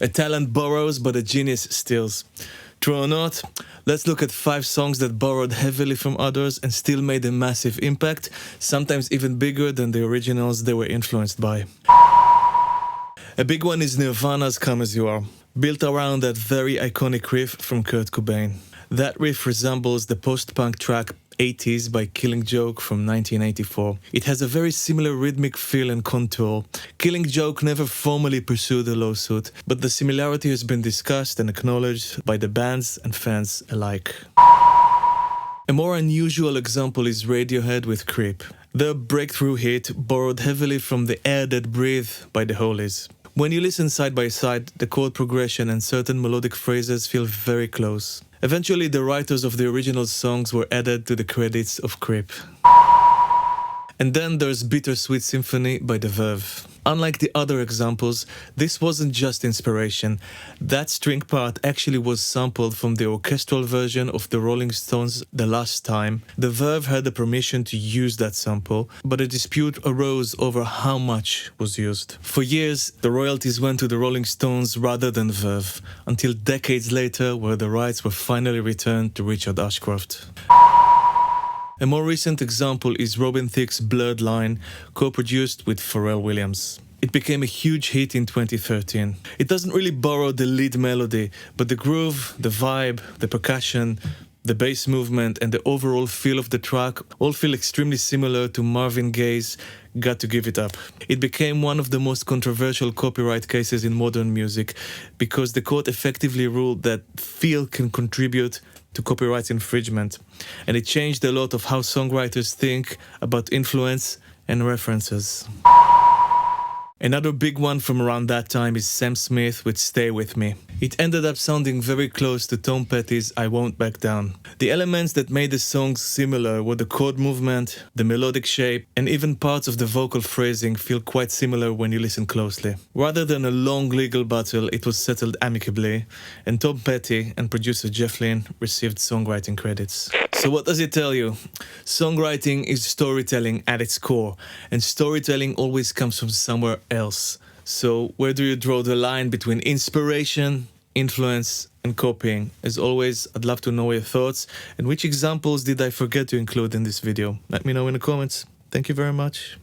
A talent borrows, but a genius steals. True or not? Let's look at 5 songs that borrowed heavily from others and still made a massive impact, sometimes even bigger than the originals they were influenced by. A big one is Nirvana's Come As You Are, built around that very iconic riff from Kurt Cobain. That riff resembles the post-punk track 80s by Killing Joke from 1984. It has a very similar rhythmic feel and contour. Killing Joke never formally pursued a lawsuit, but the similarity has been discussed and acknowledged by the bands and fans alike. A more unusual example is Radiohead with Creep. Their breakthrough hit borrowed heavily from The Air That Breathe by the Hollies. When you listen side by side, the chord progression and certain melodic phrases feel very close. Eventually, the writers of the original songs were added to the credits of Creep. And then there's Bittersweet Symphony by The Verve. Unlike the other examples, this wasn't just inspiration. That string part actually was sampled from the orchestral version of the Rolling Stones' The Last Time. The Verve had the permission to use that sample, but a dispute arose over how much was used. For years, the royalties went to the Rolling Stones rather than Verve, until decades later, where the rights were finally returned to Richard Ashcroft. A more recent example is Robin Thicke's Blurred Line, co-produced with Pharrell Williams. It became a huge hit in 2013. It doesn't really borrow the lead melody, but the groove, the vibe, the percussion, the bass movement, and the overall feel of the track all feel extremely similar to Marvin Gaye's Got to Give It Up. It became one of the most controversial copyright cases in modern music because the court effectively ruled that feel can contribute to copyright infringement, and it changed a lot of how songwriters think about influence and references. Another big one from around that time is Sam Smith with Stay With Me. It ended up sounding very close to Tom Petty's I Won't Back Down. The elements that made the songs similar were the chord movement, the melodic shape, and even parts of the vocal phrasing feel quite similar when you listen closely. Rather than a long legal battle, it was settled amicably, and Tom Petty and producer Jeff Lynne received songwriting credits. So what does it tell you? Songwriting is storytelling at its core, and storytelling always comes from somewhere else. So where do you draw the line between inspiration, influence, and copying? As always, I'd love to know your thoughts, and which examples did I forget to include in this video? Let me know in the comments. Thank you very much.